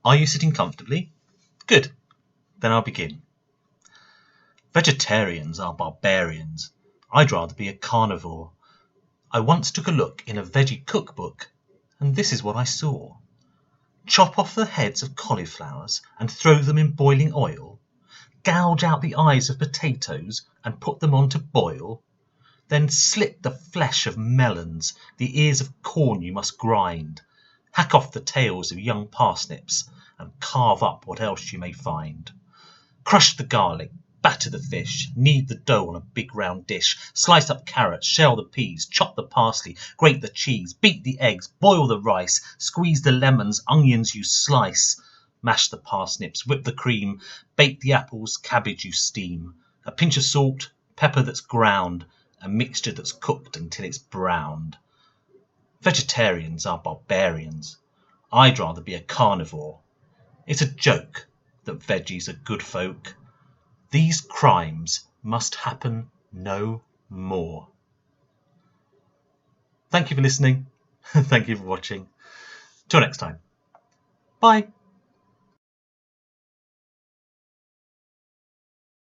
Are you sitting comfortably? Good. Then I'll begin. Vegetarians are barbarians. I'd rather be a carnivore. I once took a look in a veggie cookbook, and this is what I saw. Chop off the heads of cauliflowers and throw them in boiling oil. Gouge out the eyes of potatoes and put them on to boil. Then slit the flesh of melons, the ears of corn you must grind. Hack off the tails of young parsnips and carve up what else you may find. Crush the garlic, batter the fish, knead the dough on a big round dish, slice up carrots, shell the peas, chop the parsley, grate the cheese, beat the eggs, boil the rice, squeeze the lemons, onions you slice, mash the parsnips, whip the cream, bake the apples, cabbage you steam, a pinch of salt, pepper that's ground, a mixture that's cooked until it's browned. Vegetarians are barbarians. I'd rather be a carnivore. It's a joke that veggies are good folk. These crimes must happen no more. Thank you for listening. Thank you for watching. Till next time. Bye.